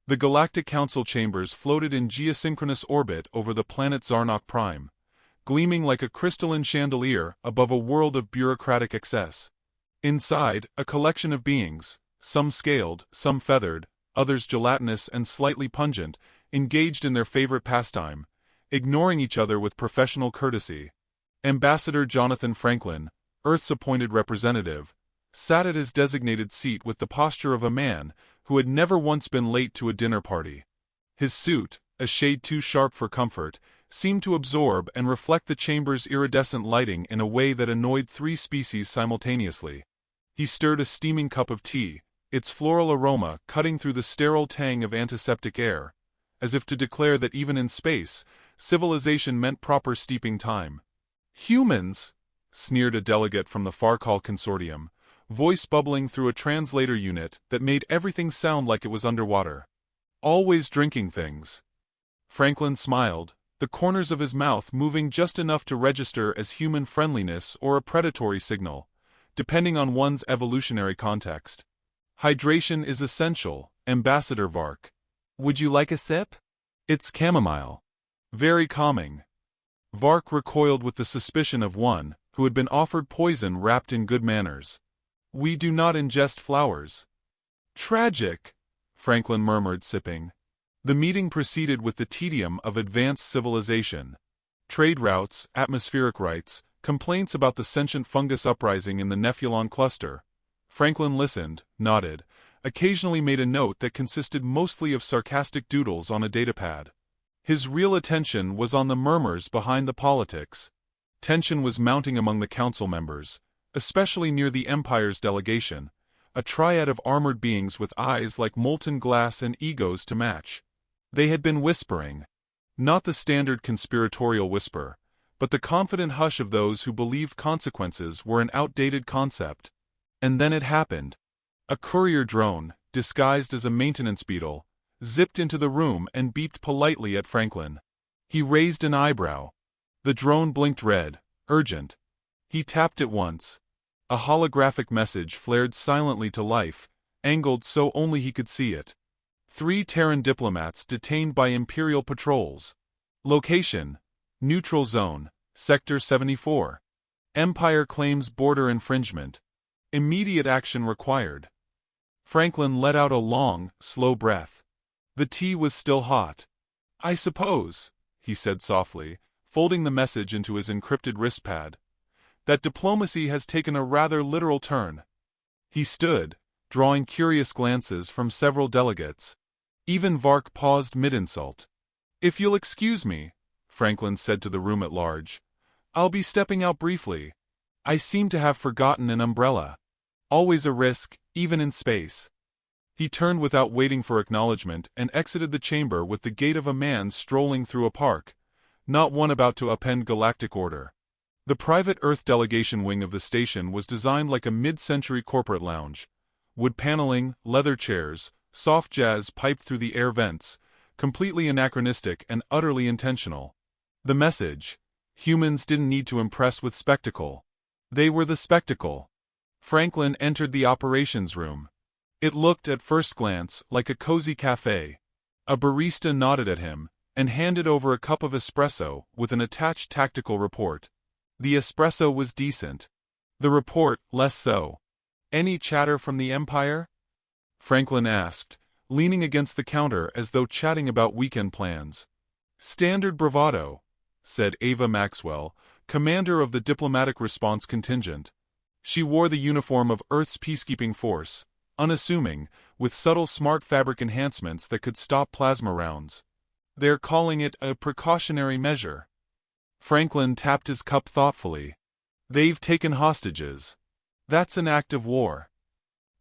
The Galactic Council chambers floated in geosynchronous orbit over the planet Zarnok Prime, gleaming like a crystalline chandelier above a world of bureaucratic excess. Inside, a collection of beings, some scaled, some feathered, others gelatinous and slightly pungent, engaged in their favorite pastime, ignoring each other with professional courtesy. Ambassador Jonathan Franklin, Earth's appointed representative, sat at his designated seat with the posture of a man who had never once been late to a dinner party. His suit, a shade too sharp for comfort, seemed to absorb and reflect the chamber's iridescent lighting in a way that annoyed three species simultaneously. He stirred a steaming cup of tea, its floral aroma cutting through the sterile tang of antiseptic air, as if to declare that even in space, civilization meant proper steeping time. "Humans!" sneered a delegate from the Farkal Consortium, voice bubbling through a translator unit that made everything sound like it was underwater. "Always drinking things." Franklin smiled, the corners of his mouth moving just enough to register as human friendliness or a predatory signal, depending on one's evolutionary context. "Hydration is essential, Ambassador Vark. Would you like a sip? It's chamomile. Very calming." Vark recoiled with the suspicion of one who had been offered poison wrapped in good manners. "We do not ingest flowers." "Tragic," Franklin murmured, sipping. The meeting proceeded with the tedium of advanced civilization. Trade routes, atmospheric rights, complaints about the sentient fungus uprising in the Nephion cluster. Franklin listened, nodded, occasionally made a note that consisted mostly of sarcastic doodles on a datapad. His real attention was on the murmurs behind the politics. Tension was mounting among the council members, especially near the Empire's delegation, a triad of armored beings with eyes like molten glass and egos to match. They had been whispering. Not the standard conspiratorial whisper, but the confident hush of those who believed consequences were an outdated concept. And then it happened. A courier drone, disguised as a maintenance beetle, zipped into the room and beeped politely at Franklin. He raised an eyebrow. The drone blinked red, urgent. He tapped it once. A holographic message flared silently to life, angled so only he could see it. 3 Terran diplomats detained by Imperial patrols. Location: Neutral Zone, Sector 74. Empire claims border infringement. Immediate action required. Franklin let out a long, slow breath. The tea was still hot. "I suppose," he said softly, folding the message into his encrypted wristpad, "that diplomacy has taken a rather literal turn." He stood, drawing curious glances from several delegates. Even Vark paused mid-insult. "If you'll excuse me," Franklin said to the room at large, "I'll be stepping out briefly. I seem to have forgotten an umbrella. Always a risk, even in space." He turned without waiting for acknowledgement and exited the chamber with the gait of a man strolling through a park, not one about to upend galactic order. The private Earth delegation wing of the station was designed like a mid-century corporate lounge. Wood paneling, leather chairs, soft jazz piped through the air vents, completely anachronistic and utterly intentional. The message: humans didn't need to impress with spectacle. They were the spectacle. Franklin entered the operations room. It looked at first glance like a cozy cafe. A barista nodded at him and handed over a cup of espresso with an attached tactical report. The espresso was decent. The report, less so. "Any chatter from the Empire?" Franklin asked, leaning against the counter as though chatting about weekend plans. "Standard bravado," said Ava Maxwell, commander of the diplomatic response contingent. She wore the uniform of Earth's peacekeeping force, unassuming, with subtle smart fabric enhancements that could stop plasma rounds. "They're calling it a precautionary measure." Franklin tapped his cup thoughtfully. "They've taken hostages. That's an act of war.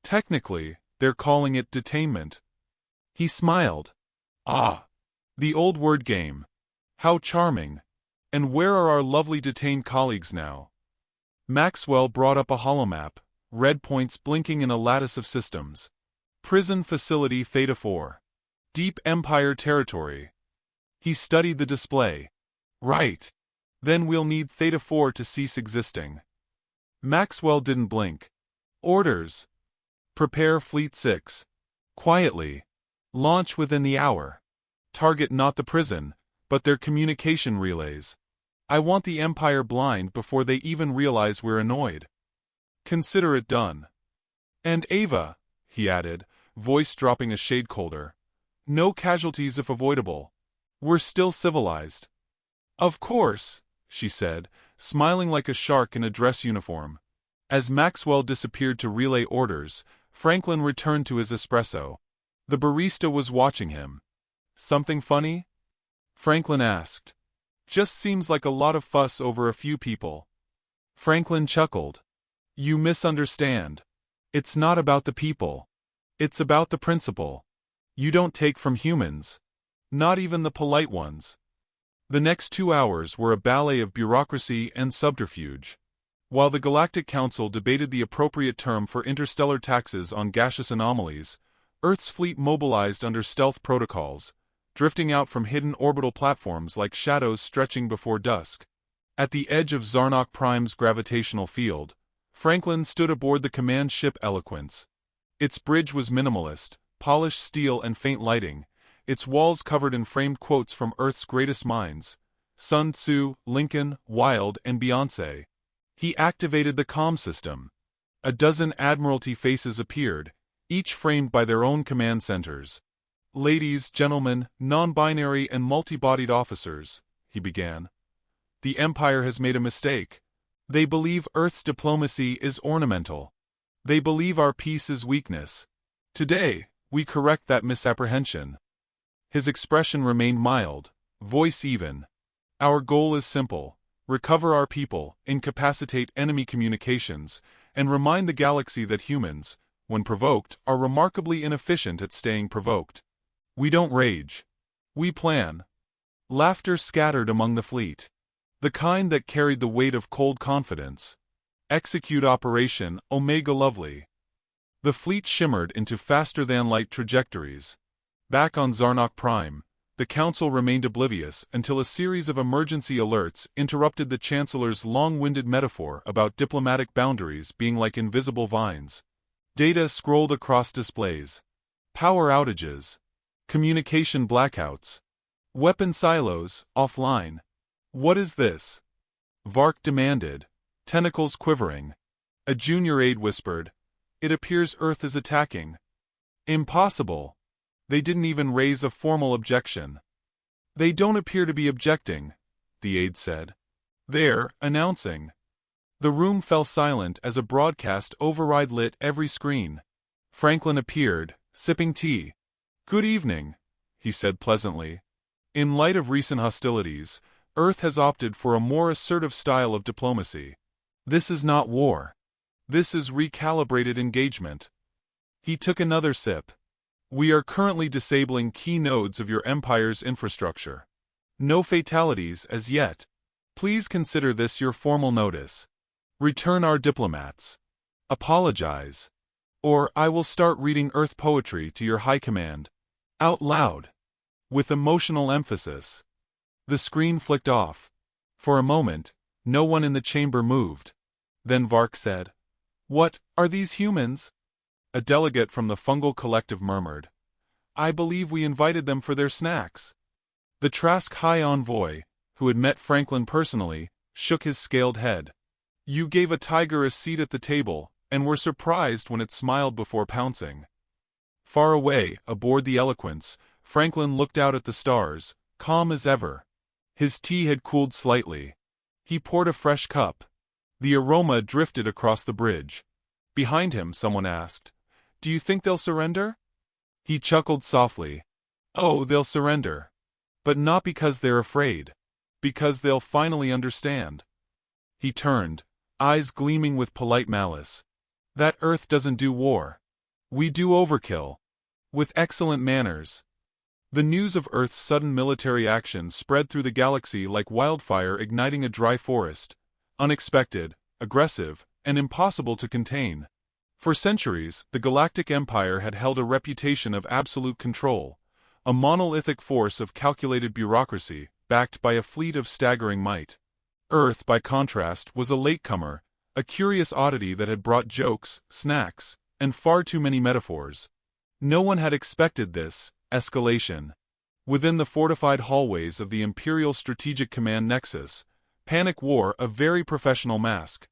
Technically, they're calling it detainment." He smiled. "Ah, the old word game. How charming. And where are our lovely detained colleagues now?" Maxwell brought up a holomap, red points blinking in a lattice of systems. "Prison Facility Theta 4. Deep Empire territory." He studied the display. "Right. Then we'll need Theta 4 to cease existing." Maxwell didn't blink. "Orders. Prepare Fleet 6. Quietly. Launch within the hour. Target not the prison, but their communication relays. I want the Empire blind before they even realize we're annoyed. Consider it done. And Ava, he added, voice dropping a shade colder. No casualties if avoidable. We're still civilized. Of course, she said, smiling like a shark in a dress uniform. As Maxwell disappeared to relay orders, Franklin returned to his espresso. The barista was watching him. Something funny? Franklin asked. Just seems like a lot of fuss over a few people. Franklin chuckled. You misunderstand. It's not about the people. It's about the principle. You don't take from humans. Not even the polite ones. The next 2 hours were a ballet of bureaucracy and subterfuge. While the Galactic Council debated the appropriate term for interstellar taxes on gaseous anomalies, Earth's fleet mobilized under stealth protocols, drifting out from hidden orbital platforms like shadows stretching before dusk. At the edge of Zarnok Prime's gravitational field, Franklin stood aboard the command ship Eloquence. Its bridge was minimalist, polished steel and faint lighting, its walls covered in framed quotes from Earth's greatest minds, Sun Tzu, Lincoln, Wilde, and Beyoncé. He activated the comm system. A dozen Admiralty faces appeared, each framed by their own command centers. Ladies, gentlemen, non-binary and multi-bodied officers, he began. The Empire has made a mistake. They believe Earth's diplomacy is ornamental. They believe our peace is weakness. Today, we correct that misapprehension. His expression remained mild, voice even. Our goal is simple. Recover our people, incapacitate enemy communications, and remind the galaxy that humans, when provoked, are remarkably inefficient at staying provoked. We don't rage. We plan. Laughter scattered among the fleet. The kind that carried the weight of cold confidence. Execute Operation Omega Lovely. The fleet shimmered into faster-than-light trajectories. Back on Zarnok Prime, the Council remained oblivious until a series of emergency alerts interrupted the Chancellor's long-winded metaphor about diplomatic boundaries being like invisible vines. Data scrolled across displays. Power outages. Communication blackouts. Weapon silos, offline. What is this? Vark demanded, tentacles quivering. A junior aide whispered, It appears Earth is attacking. Impossible. They didn't even raise a formal objection. They don't appear to be objecting, the aide said. They're announcing. The room fell silent as a broadcast override lit every screen. Franklin appeared, sipping tea. Good evening, he said pleasantly. In light of recent hostilities, Earth has opted for a more assertive style of diplomacy. This is not war. This is recalibrated engagement. He took another sip. We are currently disabling key nodes of your Empire's infrastructure. No fatalities as yet. Please consider this your formal notice. Return our diplomats. Apologize. Or I will start reading Earth poetry to your high command. Out loud. With emotional emphasis. The screen flicked off. For a moment, no one in the chamber moved. Then Vark said, What, are these humans? A delegate from the fungal collective murmured, I believe we invited them for their snacks. The Trask High Envoy, who had met Franklin personally, shook his scaled head. You gave a tiger a seat at the table, and were surprised when it smiled before pouncing. Far away, aboard the Eloquence, Franklin looked out at the stars, calm as ever. His tea had cooled slightly. He poured a fresh cup. The aroma drifted across the bridge. Behind him, someone asked, Do you think they'll surrender? He chuckled softly. Oh, they'll surrender. But not because they're afraid. Because they'll finally understand. He turned, eyes gleaming with polite malice. That Earth doesn't do war. We do overkill. With excellent manners. The news of Earth's sudden military action spread through the galaxy like wildfire igniting a dry forest. Unexpected, aggressive, and impossible to contain. For centuries, the Galactic Empire had held a reputation of absolute control, a monolithic force of calculated bureaucracy, backed by a fleet of staggering might. Earth, by contrast, was a latecomer, a curious oddity that had brought jokes, snacks, and far too many metaphors. No one had expected this, Escalation. Within the fortified hallways of the Imperial Strategic Command Nexus, panic wore a very professional mask.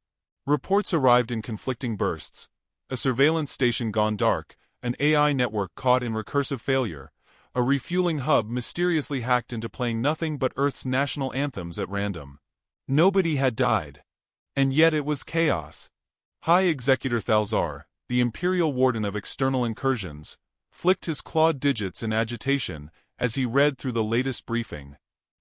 Reports arrived in conflicting bursts. A surveillance station gone dark, an AI network caught in recursive failure, a refueling hub mysteriously hacked into playing nothing but Earth's national anthems at random. Nobody had died. And yet it was chaos. High Executor Thalzar, the Imperial Warden of External Incursions, flicked his clawed digits in agitation as he read through the latest briefing.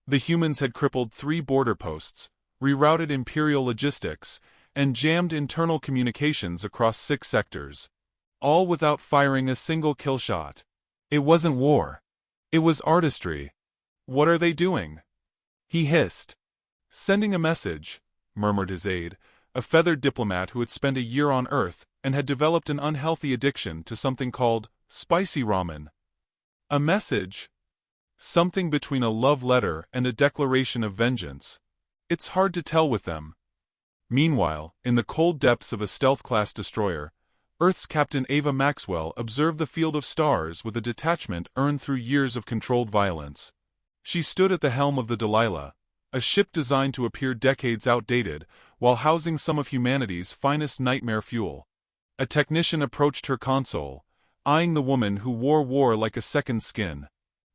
The humans had crippled 3 border posts, rerouted Imperial logistics, and jammed internal communications across 6 sectors. All without firing a single kill shot. It wasn't war. It was artistry. What are they doing? He hissed. Sending a message, murmured his aide, a feathered diplomat who had spent a year on Earth and had developed an unhealthy addiction to something called spicy ramen. A message? Something between a love letter and a declaration of vengeance. It's hard to tell with them. Meanwhile, in the cold depths of a stealth-class destroyer, Earth's Captain Ava Maxwell observed the field of stars with a detachment earned through years of controlled violence. She stood at the helm of the Delilah, a ship designed to appear decades outdated, while housing some of humanity's finest nightmare fuel. A technician approached her console, eyeing the woman who wore war like a second skin.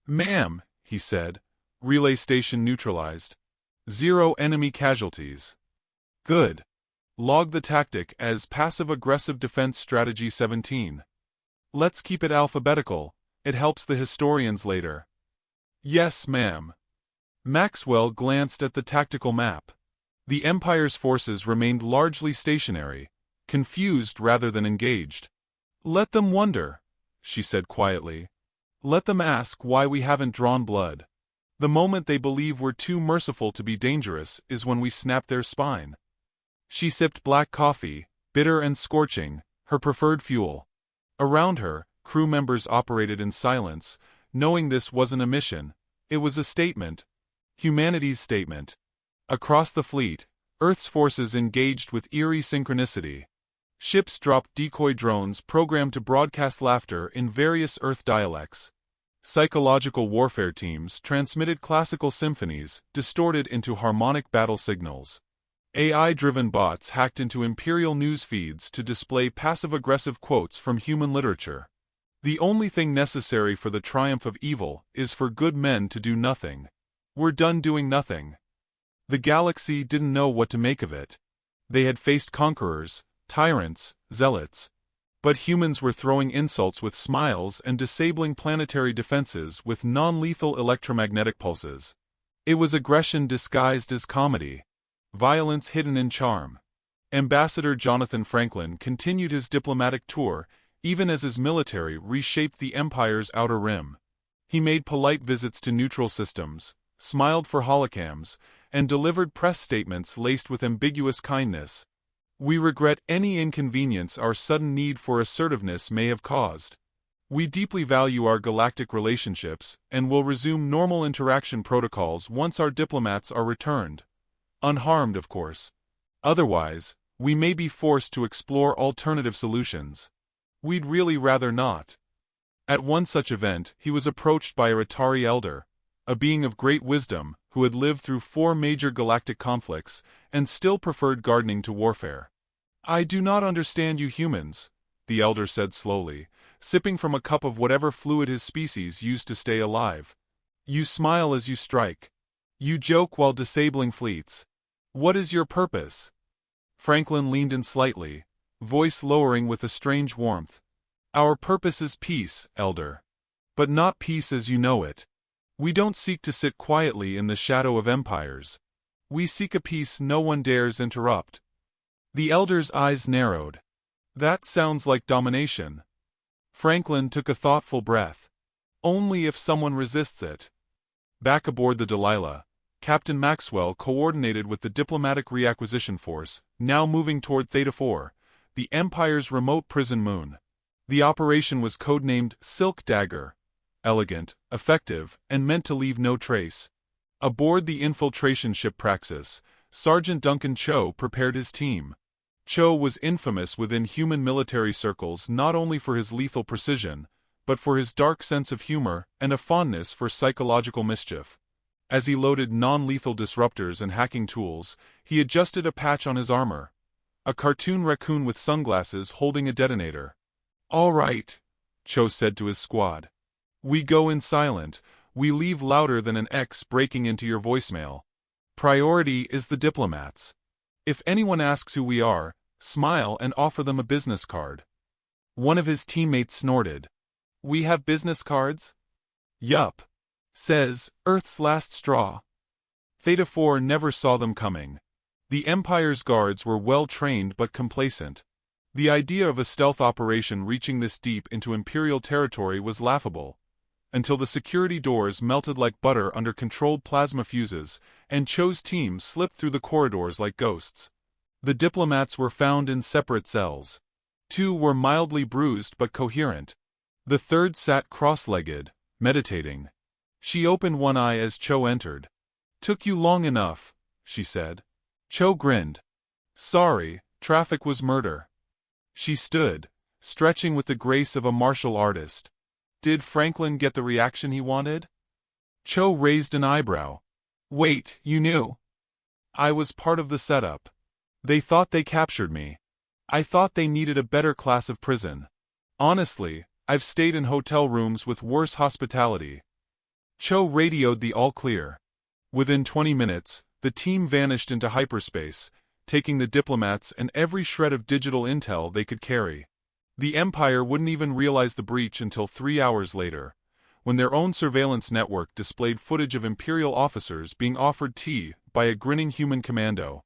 "Ma'am," he said, "relay station neutralized. 0 enemy casualties." "Good. Log the tactic as passive-aggressive defense strategy 17. Let's keep it alphabetical, it helps the historians later." "Yes, ma'am." Maxwell glanced at the tactical map. The Empire's forces remained largely stationary, confused rather than engaged. "Let them wonder," she said quietly. "Let them ask why we haven't drawn blood. The moment they believe we're too merciful to be dangerous is when we snap their spine." She sipped black coffee, bitter and scorching, her preferred fuel. Around her, crew members operated in silence, knowing this wasn't a mission, it was a statement. Humanity's statement. Across the fleet, Earth's forces engaged with eerie synchronicity. Ships dropped decoy drones programmed to broadcast laughter in various Earth dialects. Psychological warfare teams transmitted classical symphonies, distorted into harmonic battle signals. AI-driven bots hacked into Imperial news feeds to display passive-aggressive quotes from human literature. The only thing necessary for the triumph of evil is for good men to do nothing. We're done doing nothing. The galaxy didn't know what to make of it. They had faced conquerors, tyrants, zealots. But humans were throwing insults with smiles and disabling planetary defenses with non-lethal electromagnetic pulses. It was aggression disguised as comedy. Violence hidden in charm. Ambassador Jonathan Franklin continued his diplomatic tour, even as his military reshaped the Empire's outer rim. He made polite visits to neutral systems, smiled for holocams, and delivered press statements laced with ambiguous kindness. "We regret any inconvenience our sudden need for assertiveness may have caused. We deeply value our galactic relationships and will resume normal interaction protocols once our diplomats are returned. Unharmed, of course. Otherwise, we may be forced to explore alternative solutions. We'd really rather not." At one such event, he was approached by a Atari elder, a being of great wisdom who had lived through 4 major galactic conflicts and still preferred gardening to warfare. "I do not understand you humans," the elder said slowly, sipping from a cup of whatever fluid his species used to stay alive. "You smile as you strike. You joke while disabling fleets. What is your purpose?" Franklin leaned in slightly, voice lowering with a strange warmth. "Our purpose is peace, Elder. But not peace as you know it. We don't seek to sit quietly in the shadow of empires. We seek a peace no one dares interrupt." The Elder's eyes narrowed. "That sounds like domination." Franklin took a thoughtful breath. "Only if someone resists it." Back aboard the Delilah, Captain Maxwell coordinated with the Diplomatic Reacquisition Force, now moving toward Theta 4, the Empire's remote prison moon. The operation was codenamed Silk Dagger. Elegant, effective, and meant to leave no trace. Aboard the infiltration ship Praxis, Sergeant Duncan Cho prepared his team. Cho was infamous within human military circles not only for his lethal precision, but for his dark sense of humor and a fondness for psychological mischief. As he loaded non-lethal disruptors and hacking tools, he adjusted a patch on his armor. A cartoon raccoon with sunglasses holding a detonator. "All right," Cho said to his squad. "We go in silent, we leave louder than an X breaking into your voicemail. Priority is the diplomats. If anyone asks who we are, smile and offer them a business card." One of his teammates snorted. "We have business cards?" "Yup," says Earth's last straw. Theta 4 never saw them coming. The Empire's guards were well-trained but complacent. The idea of a stealth operation reaching this deep into Imperial territory was laughable, until the security doors melted like butter under controlled plasma fuses, and Cho's team slipped through the corridors like ghosts. The diplomats were found in separate cells. 2 were mildly bruised but coherent. The third sat cross-legged, meditating. She opened one eye as Cho entered. "Took you long enough," she said. Cho grinned. "Sorry, traffic was murder." She stood, stretching with the grace of a martial artist. "Did Franklin get the reaction he wanted?" Cho raised an eyebrow. "Wait, you knew?" "I was part of the setup. They thought they captured me. I thought they needed a better class of prison. Honestly, I've stayed in hotel rooms with worse hospitality." Cho radioed the all-clear. Within 20 minutes, the team vanished into hyperspace, taking the diplomats and every shred of digital intel they could carry. The Empire wouldn't even realize the breach until 3 hours later, when their own surveillance network displayed footage of Imperial officers being offered tea by a grinning human commando.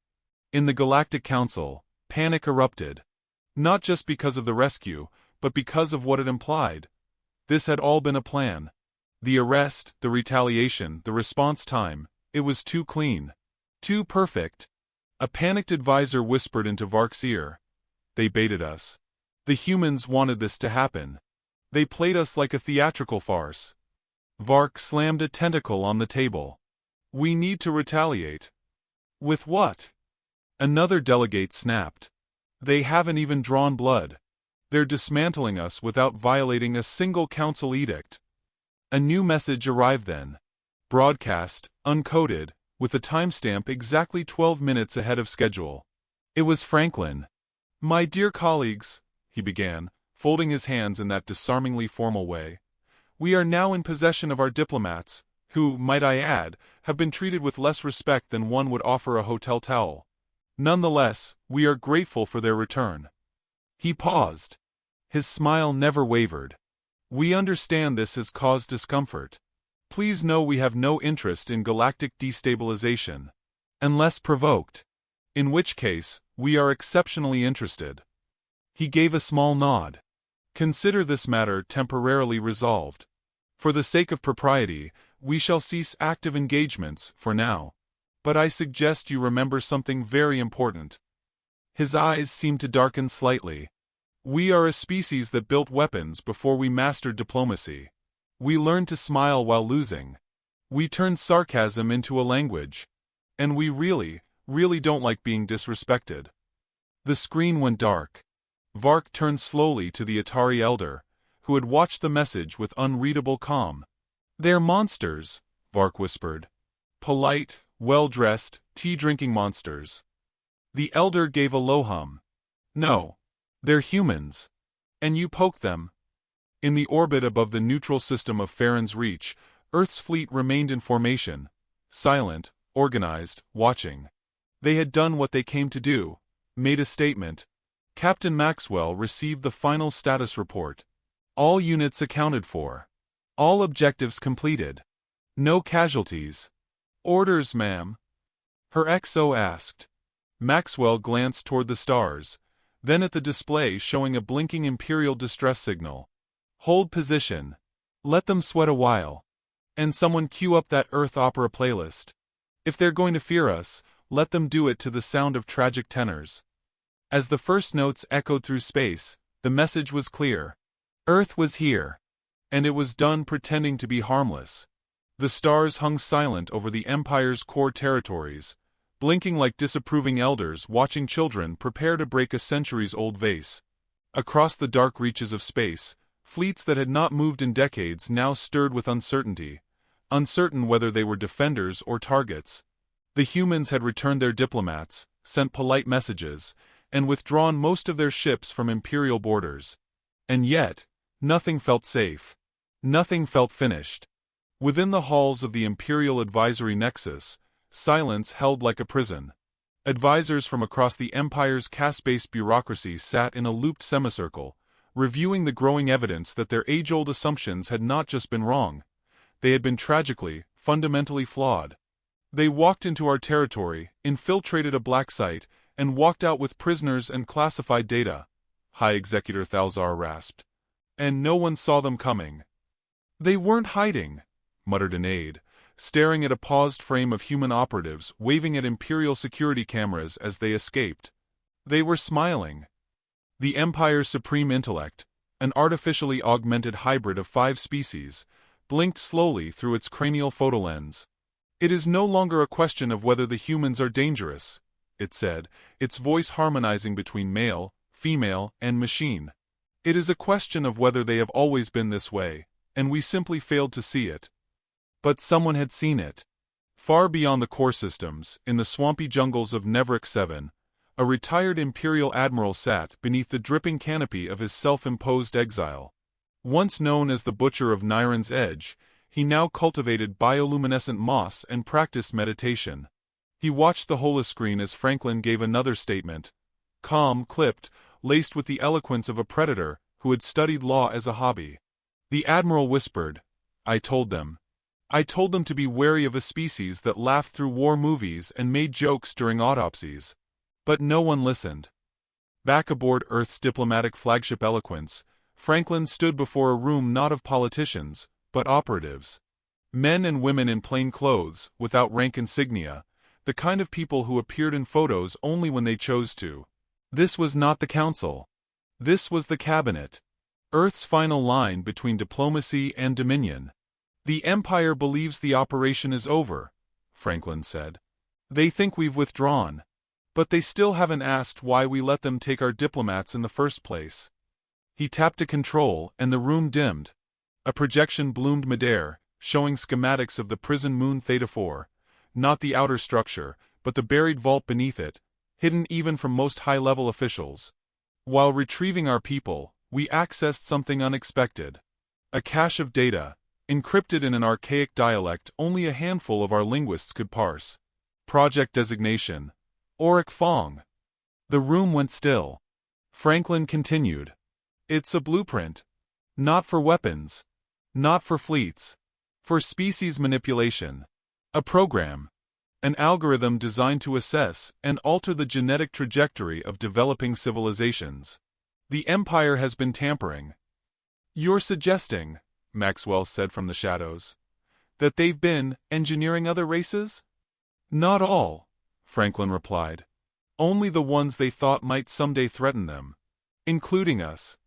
In the Galactic Council, panic erupted. Not just because of the rescue, but because of what it implied. This had all been a plan. The arrest, the retaliation, the response time, it was too clean. Too perfect. A panicked advisor whispered into Vark's ear. "They baited us. The humans wanted this to happen. They played us like a theatrical farce." Vark slammed a tentacle on the table. "We need to retaliate." "With what?" Another delegate snapped. "They haven't even drawn blood. They're dismantling us without violating a single council edict." A new message arrived then. Broadcast, uncoded, with a timestamp exactly 12 minutes ahead of schedule. It was Franklin. "My dear colleagues," he began, folding his hands in that disarmingly formal way, "we are now in possession of our diplomats, who, might I add, have been treated with less respect than one would offer a hotel towel. Nonetheless, we are grateful for their return." He paused. His smile never wavered. "We understand this has caused discomfort. Please know we have no interest in galactic destabilization. Unless provoked. In which case, we are exceptionally interested." He gave a small nod. "Consider this matter temporarily resolved. For the sake of propriety, we shall cease active engagements, for now. But I suggest you remember something very important." His eyes seemed to darken slightly. "We are a species that built weapons before we mastered diplomacy. We learned to smile while losing. We turned sarcasm into a language. And we really don't like being disrespected." The screen went dark. Vark turned slowly to the Atari elder, who had watched the message with unreadable calm. "They're monsters," Vark whispered. "Polite, well-dressed, tea-drinking monsters." The elder gave a low hum. "No. They're humans. And you poked them." In the orbit above the neutral system of Farron's Reach, Earth's fleet remained in formation, silent, organized, watching. They had done what they came to do, made a statement. Captain Maxwell received the final status report. All units accounted for. All objectives completed. No casualties. "Orders, ma'am?" her XO asked. Maxwell glanced toward the stars, then at the display showing a blinking Imperial distress signal. "Hold position. Let them sweat a while. And someone cue up that Earth opera playlist. If they're going to fear us, let them do it to the sound of tragic tenors." As the first notes echoed through space, the message was clear. Earth was here. And it was done pretending to be harmless. The stars hung silent over the Empire's core territories, blinking like disapproving elders watching children prepare to break a centuries-old vase. Across the dark reaches of space, Fleets that had not moved in decades now stirred with uncertainty, uncertain whether they were defenders or targets. The humans had returned their diplomats, sent polite messages, and withdrawn most of their ships from imperial borders. And yet, nothing felt safe. Nothing felt finished. Within the halls of the Imperial Advisory Nexus, silence held like a prison. Advisors from across the Empire's caste-based bureaucracy sat in a looped semicircle, reviewing the growing evidence that their age-old assumptions had not just been wrong, they had been tragically, fundamentally flawed. They walked into our territory, infiltrated a black site, and walked out with prisoners and classified data, High Executor Thalzar rasped. And no one saw them coming. They weren't hiding, muttered an aide, staring at a paused frame of human operatives waving at Imperial security cameras as they escaped. They were smiling. The Empire's supreme intellect, an artificially augmented hybrid of 5 species, blinked slowly through its cranial photolens. It is no longer a question of whether the humans are dangerous, it said, its voice harmonizing between male, female, and machine. It is a question of whether they have always been this way, and we simply failed to see it. But someone had seen it. Far beyond the core systems, in the swampy jungles of Nevrek 7, a retired Imperial Admiral sat beneath the dripping canopy of his self-imposed exile. Once known as the Butcher of Niren's Edge, he now cultivated bioluminescent moss and practiced meditation. He watched the holoscreen as Franklin gave another statement, calm, clipped, laced with the eloquence of a predator who had studied law as a hobby. The Admiral whispered, I told them to be wary of a species that laughed through war movies and made jokes during autopsies. But no one listened. Back aboard Earth's diplomatic flagship Eloquence, Franklin stood before a room not of politicians, but operatives. Men and women in plain clothes, without rank insignia, the kind of people who appeared in photos only when they chose to. This was not the Council. This was the Cabinet. Earth's final line between diplomacy and dominion. The Empire believes the operation is over, Franklin said. They think we've withdrawn. But they still haven't asked why we let them take our diplomats in the first place. He tapped a control, and the room dimmed. A projection bloomed midair, showing schematics of the prison moon Theta 4, not the outer structure, but the buried vault beneath it, hidden even from most high-level officials. While retrieving our people, we accessed something unexpected. A cache of data, encrypted in an archaic dialect only a handful of our linguists could parse. Project designation: Auric Fong. The room went still. Franklin continued. It's a blueprint. Not for weapons. Not for fleets. For species manipulation. A program. An algorithm designed to assess and alter the genetic trajectory of developing civilizations. The Empire has been tampering. You're suggesting, Maxwell said from the shadows, that they've been engineering other races? Not all, Franklin replied. Only the ones they thought might someday threaten them. Including us.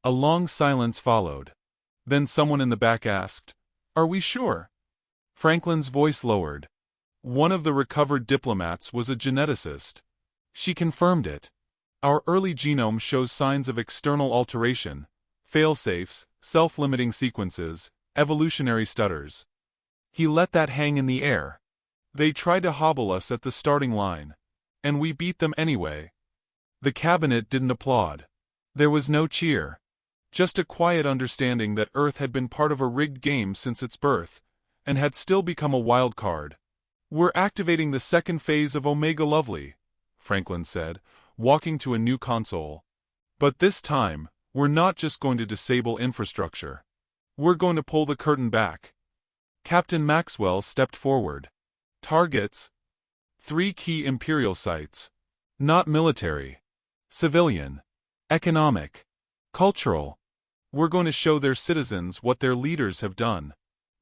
A long silence followed. Then someone in the back asked, Are we sure? Franklin's voice lowered. One of the recovered diplomats was a geneticist. She confirmed it. Our early genome shows signs of external alteration, failsafes, self-limiting sequences, evolutionary stutters. He let that hang in the air. They tried to hobble us at the starting line. And we beat them anyway. The cabinet didn't applaud. There was no cheer. Just a quiet understanding that Earth had been part of a rigged game since its birth, and had still become a wild card. We're activating the second phase of Omega Lovely, Franklin said, walking to a new console. But this time, we're not just going to disable infrastructure. We're going to pull the curtain back. Captain Maxwell stepped forward. Targets? 3 key Imperial sites. Not military. Civilian. Economic. Cultural. We're going to show their citizens what their leaders have done.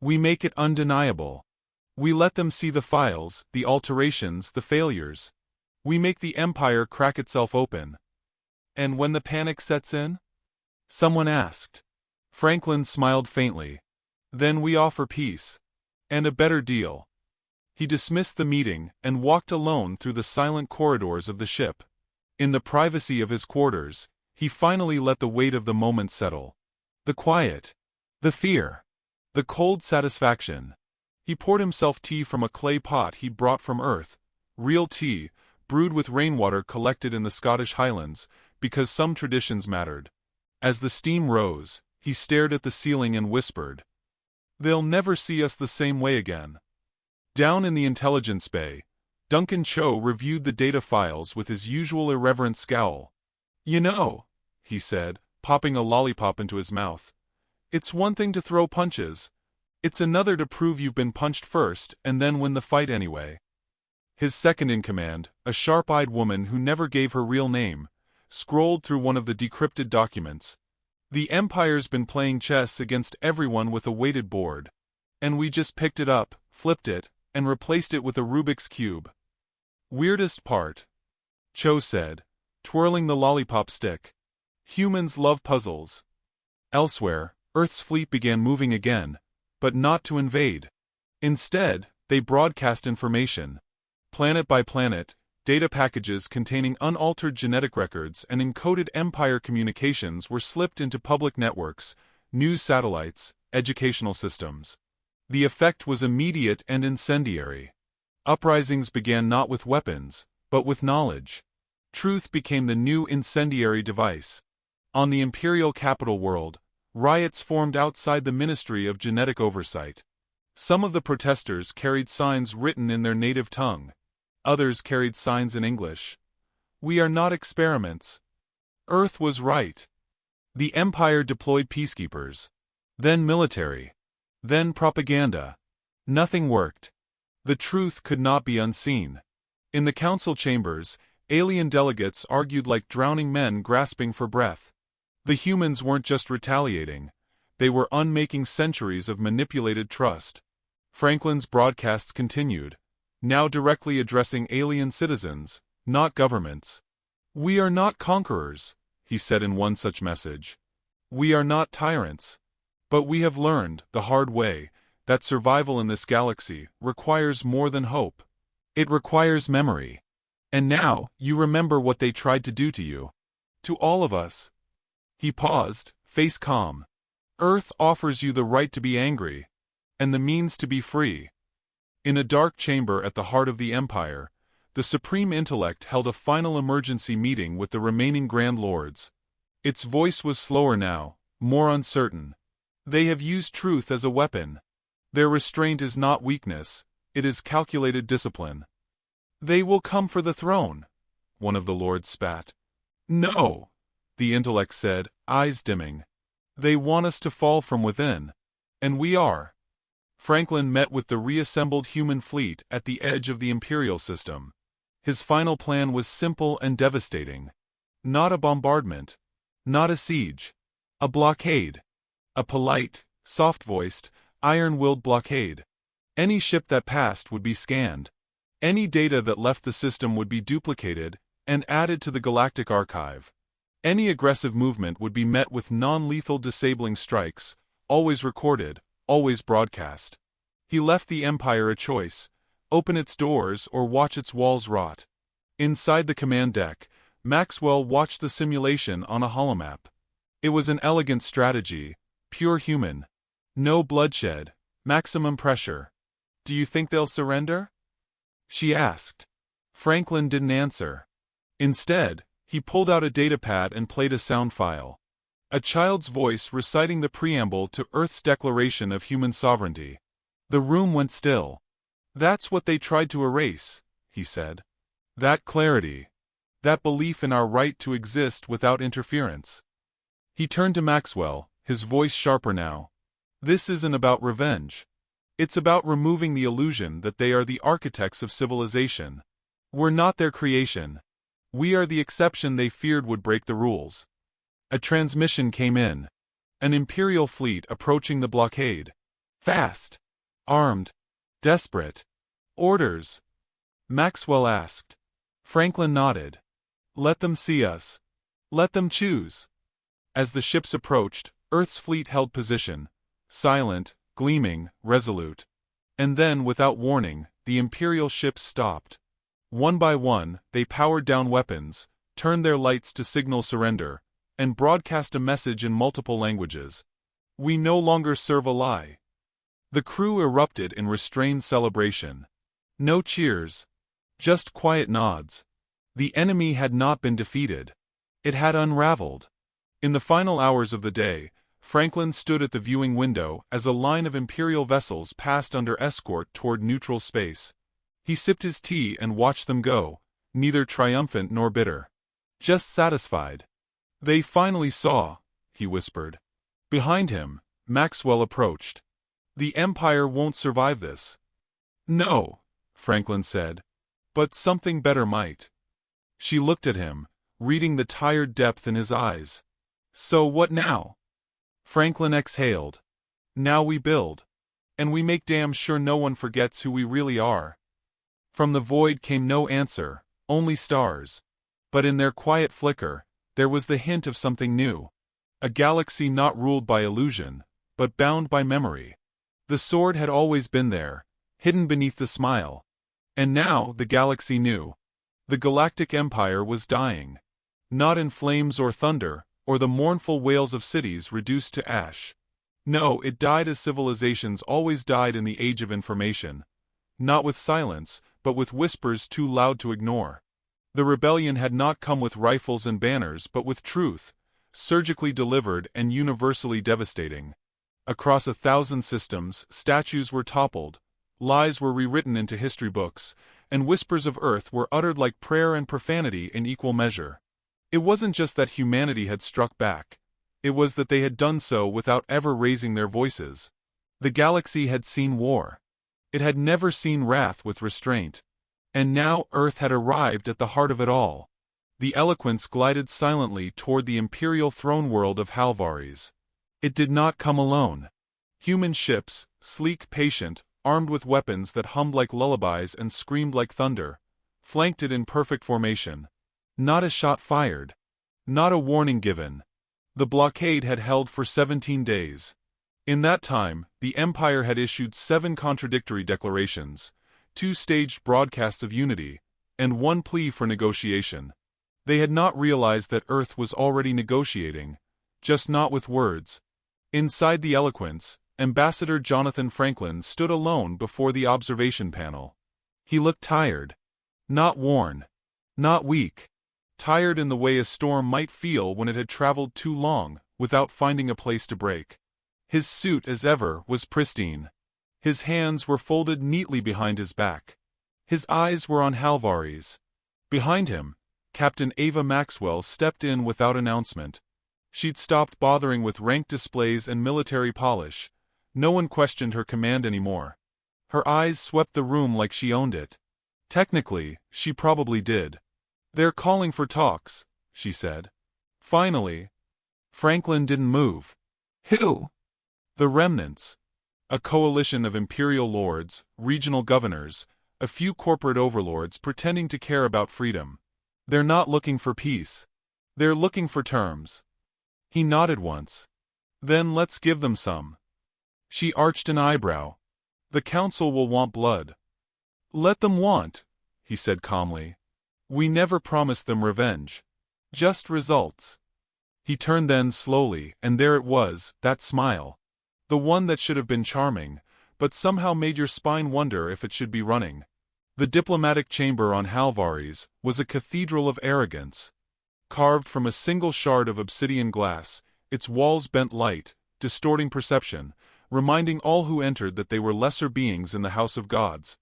We make it undeniable. We let them see the files, the alterations, the failures. We make the Empire crack itself open. And when the panic sets in? Someone asked. Franklin smiled faintly. Then we offer peace. And a better deal. He dismissed the meeting and walked alone through the silent corridors of the ship. In the privacy of his quarters, he finally let the weight of the moment settle. The quiet. The fear. The cold satisfaction. He poured himself tea from a clay pot he'd brought from Earth. Real tea, brewed with rainwater collected in the Scottish Highlands, because some traditions mattered. As the steam rose, he stared at the ceiling and whispered, "They'll never see us the same way again." Down in the intelligence bay, Duncan Cho reviewed the data files with his usual irreverent scowl. "You know," he said, popping a lollipop into his mouth, "it's one thing to throw punches. It's another to prove you've been punched first and then win the fight anyway." His second-in-command, a sharp-eyed woman who never gave her real name, scrolled through one of the decrypted documents. "The Empire's been playing chess against everyone with a weighted board. And we just picked it up, flipped it, and replaced it with a Rubik's Cube." "Weirdest part," Cho said, twirling the lollipop stick. "Humans love puzzles." Elsewhere, Earth's fleet began moving again, but not to invade. Instead, they broadcast information. Planet by planet, data packages containing unaltered genetic records and encoded Empire communications were slipped into public networks, news satellites, educational systems. The effect was immediate and incendiary. Uprisings began not with weapons, but with knowledge. Truth became the new incendiary device. On the imperial capital world, riots formed outside the Ministry of Genetic Oversight. Some of the protesters carried signs written in their native tongue. Others carried signs in English. "We are not experiments." Earth was right. The Empire deployed peacekeepers. Then military. Then propaganda. Nothing worked. The truth could not be unseen. In the council chambers, alien delegates argued like drowning men grasping for breath. The humans weren't just retaliating. They were unmaking centuries of manipulated trust. Franklin's broadcasts continued, now directly addressing alien citizens, not governments. "We are not conquerors," he said in one such message. "We are not tyrants. But we have learned, the hard way, that survival in this galaxy requires more than hope. It requires memory. And now, you remember what they tried to do to you. To all of us." He paused, face calm. "Earth offers you the right to be angry. And the means to be free." In a dark chamber at the heart of the Empire, the Supreme Intellect held a final emergency meeting with the remaining Grand Lords. Its voice was slower now, more uncertain. "They have used truth as a weapon. Their restraint is not weakness, it is calculated discipline." "They will come for the throne," one of the lords spat. "No," the intellect said, eyes dimming. "They want us to fall from within. And we are." Franklin met with the reassembled human fleet at the edge of the Imperial system. His final plan was simple and devastating. Not a bombardment. Not a siege. A blockade. A polite, soft-voiced, iron-willed blockade. Any ship that passed would be scanned. Any data that left the system would be duplicated and added to the Galactic archive. Any aggressive movement would be met with non-lethal disabling strikes, always recorded, always broadcast. He left the Empire a choice: open its doors or watch its walls rot. Inside the command deck, Maxwell watched the simulation on a holomap. It was an elegant strategy, pure human. No bloodshed, maximum pressure. "Do you think they'll surrender?" she asked. Franklin didn't answer. Instead, he pulled out a datapad and played a sound file. A child's voice reciting the preamble to Earth's Declaration of Human Sovereignty. The room went still. "That's what they tried to erase," he said. "That clarity. That belief in our right to exist without interference." He turned to Maxwell, his voice sharper now. "This isn't about revenge. It's about removing the illusion that they are the architects of civilization. We're not their creation. We are the exception they feared would break the rules." A transmission came in. An Imperial fleet approaching the blockade. Fast. Armed. Desperate. "Orders?" Maxwell asked. Franklin nodded. "Let them see us. Let them choose." As the ships approached, Earth's fleet held position. Silent, gleaming, resolute. And then, without warning, the Imperial ships stopped. One by one, they powered down weapons, turned their lights to signal surrender, and broadcast a message in multiple languages. We no longer serve a lie. The crew erupted in restrained celebration. No cheers. Just quiet nods. The enemy had not been defeated. It had unraveled. In the final hours of the day, Franklin stood at the viewing window as a line of Imperial vessels passed under escort toward neutral space. He sipped his tea and watched them go, neither triumphant nor bitter. Just satisfied. They finally saw, he whispered. Behind him, Maxwell approached. The Empire won't survive this. No, Franklin said. But something better might. She looked at him, reading the tired depth in his eyes. So what now? Franklin exhaled. Now we build. And we make damn sure no one forgets who we really are. From the void came no answer, only stars. But in their quiet flicker, there was the hint of something new. A galaxy not ruled by illusion, but bound by memory. The sword had always been there, hidden beneath the smile. And now the galaxy knew. The Galactic Empire was dying. Not in flames or thunder, or the mournful wails of cities reduced to ash. No, it died as civilizations always died in the age of information. Not with silence, but with whispers too loud to ignore. The rebellion had not come with rifles and banners but with truth, surgically delivered and universally devastating. Across 1,000 systems, statues were toppled, lies were rewritten into history books, and whispers of Earth were uttered like prayer and profanity in equal measure. It wasn't just that humanity had struck back. It was that they had done so without ever raising their voices. The galaxy had seen war. It had never seen wrath with restraint. And now Earth had arrived at the heart of it all. The Eloquence glided silently toward the imperial throne world of Halvares. It did not come alone. Human ships, sleek, patient, armed with weapons that hummed like lullabies and screamed like thunder, flanked it in perfect formation. Not a shot fired. Not a warning given. The blockade had held for 17 days. In that time, the Empire had issued 7 contradictory declarations, 2 staged broadcasts of unity, and 1 plea for negotiation. They had not realized that Earth was already negotiating, just not with words. Inside the Eloquence, Ambassador Jonathan Franklin stood alone before the observation panel. He looked tired. Not worn. Not weak. Tired in the way a storm might feel when it had traveled too long, without finding a place to break. His suit, as ever, was pristine. His hands were folded neatly behind his back. His eyes were on Halvares. Behind him, Captain Ava Maxwell stepped in without announcement. She'd stopped bothering with rank displays and military polish. No one questioned her command anymore. Her eyes swept the room like she owned it. Technically, she probably did. They're calling for talks, she said. Finally. Franklin didn't move. Who? The remnants. A coalition of imperial lords, regional governors, a few corporate overlords pretending to care about freedom. They're not looking for peace. They're looking for terms. He nodded once. Then let's give them some. She arched an eyebrow. The council will want blood. Let them want, he said calmly. We never promised them revenge. Just results. He turned then slowly, and there it was, that smile. The one that should have been charming, but somehow made your spine wonder if it should be running. The diplomatic chamber on Halvares was a cathedral of arrogance. Carved from a single shard of obsidian glass, its walls bent light, distorting perception, reminding all who entered that they were lesser beings in the house of gods.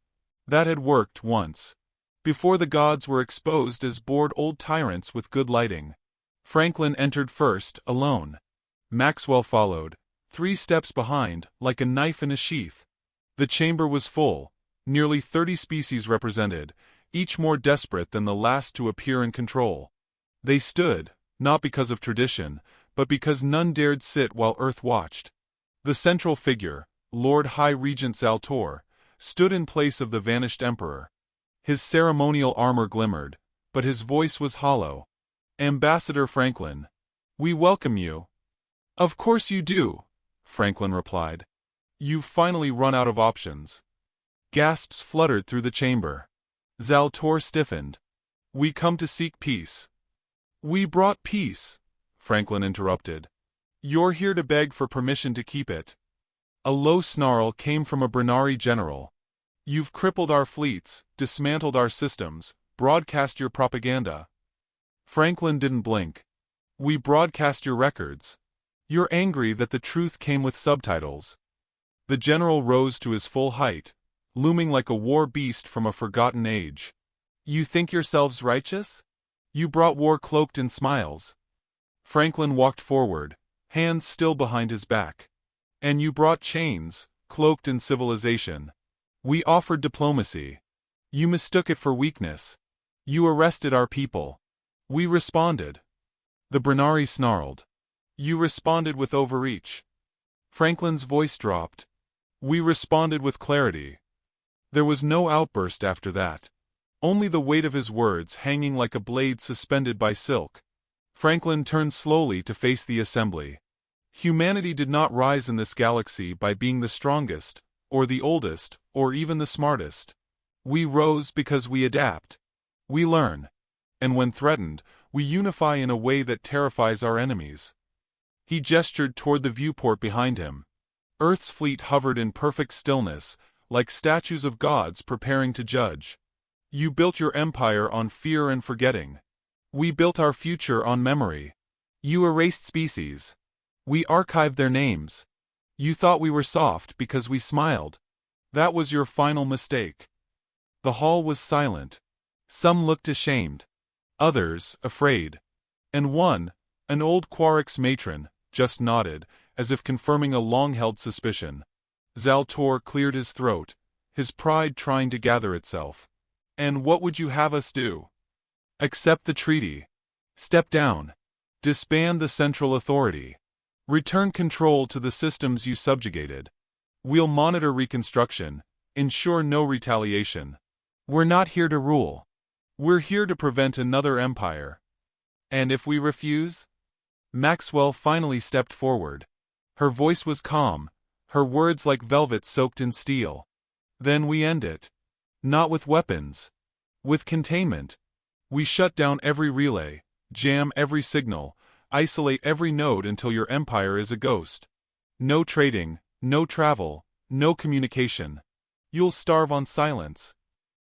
That had worked once. Before the gods were exposed as bored old tyrants with good lighting. Franklin entered first, alone. Maxwell followed, 3 steps behind, like a knife in a sheath. The chamber was full, nearly 30 species represented, each more desperate than the last to appear in control. They stood, not because of tradition, but because none dared sit while Earth watched. The central figure, Lord High Regent Zaltor, stood in place of the vanished emperor. His ceremonial armor glimmered, but his voice was hollow. Ambassador Franklin, we welcome you. Of course you do, Franklin replied. You've finally run out of options. Gasps fluttered through the chamber. Zaltor stiffened. We come to seek peace. We brought peace, Franklin interrupted. You're here to beg for permission to keep it. A low snarl came from a Brennari general. You've crippled our fleets, dismantled our systems, broadcast your propaganda. Franklin didn't blink. We broadcast your records. You're angry that the truth came with subtitles. The general rose to his full height, looming like a war beast from a forgotten age. You think yourselves righteous? You brought war cloaked in smiles. Franklin walked forward, hands still behind his back. And you brought chains, cloaked in civilization. We offered diplomacy. You mistook it for weakness. You arrested our people. We responded. The Brennari snarled. You responded with overreach. Franklin's voice dropped. We responded with clarity. There was no outburst after that. Only the weight of his words hanging like a blade suspended by silk. Franklin turned slowly to face the assembly. Humanity did not rise in this galaxy by being the strongest, or the oldest, or even the smartest. We rose because we adapt. We learn. And when threatened, we unify in a way that terrifies our enemies. He gestured toward the viewport behind him. Earth's fleet hovered in perfect stillness, like statues of gods preparing to judge. You built your empire on fear and forgetting. We built our future on memory. You erased species. We archived their names. You thought we were soft because we smiled. That was your final mistake. The hall was silent. Some looked ashamed. Others, afraid. And one, an old Quarix matron, just nodded, as if confirming a long-held suspicion. Zaltor cleared his throat, his pride trying to gather itself. And what would you have us do? Accept the treaty. Step down. Disband the central authority. Return control to the systems you subjugated. We'll monitor reconstruction, ensure no retaliation. We're not here to rule. We're here to prevent another empire. And if we refuse? Maxwell finally stepped forward. Her voice was calm, her words like velvet soaked in steel. Then we end it. Not with weapons. With containment. We shut down every relay, jam every signal, isolate every node until your empire is a ghost. No trading, no travel, no communication. You'll starve on silence.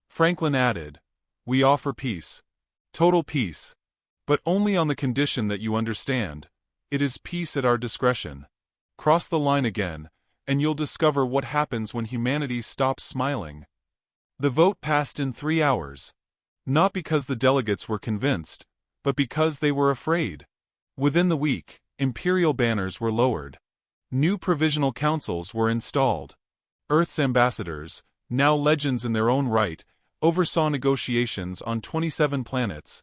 Franklin added, we offer peace. Total peace. But only on the condition that you understand. It is peace at our discretion. Cross the line again, and you'll discover what happens when humanity stops smiling. The vote passed in 3 hours. Not because the delegates were convinced, but because they were afraid. Within the week, imperial banners were lowered. New provisional councils were installed. Earth's ambassadors, now legends in their own right, oversaw negotiations on 27 planets.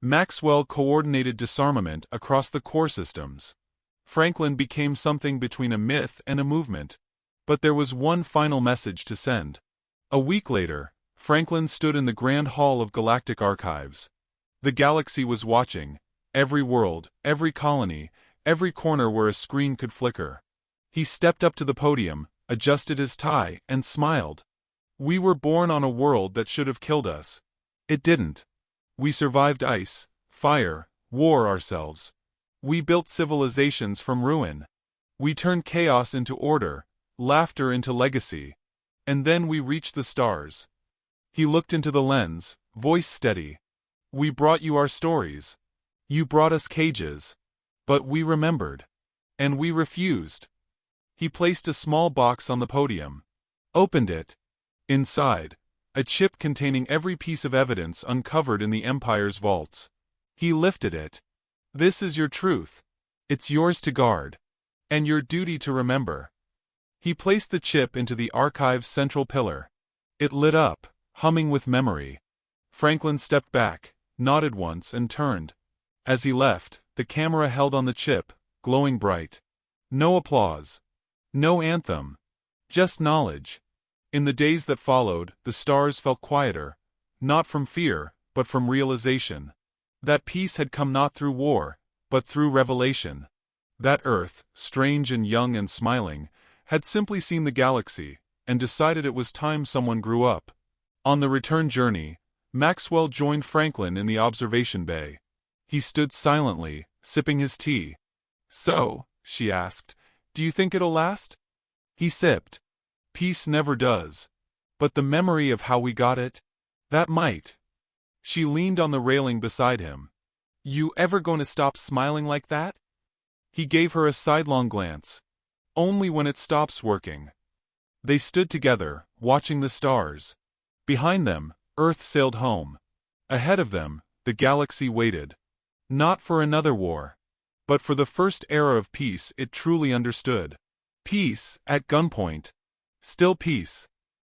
Maxwell coordinated disarmament across the core systems. Franklin became something between a myth and a movement. But there was one final message to send. A week later, Franklin stood in the Grand Hall of Galactic Archives. The galaxy was watching. Every world, every colony, every corner where a screen could flicker. He stepped up to the podium, adjusted his tie, and smiled. We were born on a world that should have killed us. It didn't. We survived ice, fire, war ourselves. We built civilizations from ruin. We turned chaos into order, laughter into legacy. And then we reached the stars. He looked into the lens, voice steady. We brought you our stories. You brought us cages. But we remembered. And we refused. He placed a small box on the podium. Opened it. Inside, a chip containing every piece of evidence uncovered in the Empire's vaults. He lifted it. This is your truth. It's yours to guard. And your duty to remember. He placed the chip into the archive's central pillar. It lit up, humming with memory. Franklin stepped back, nodded once and turned. As he left, the camera held on the chip, glowing bright. No applause. No anthem. Just knowledge. In the days that followed, the stars felt quieter, not from fear, but from realization. That peace had come not through war, but through revelation. That Earth, strange and young and smiling, had simply seen the galaxy, and decided it was time someone grew up. On the return journey, Maxwell joined Franklin in the observation bay. He stood silently, sipping his tea. So, she asked. Do you think it'll last? He sipped. Peace never does. But the memory of how we got it? That might. She leaned on the railing beside him. You ever gonna stop smiling like that? He gave her a sidelong glance. Only when it stops working. They stood together, watching the stars. Behind them, Earth sailed home. Ahead of them, the galaxy waited. Not for another war, but for the first era of peace it truly understood. Peace, at gunpoint. Still peace.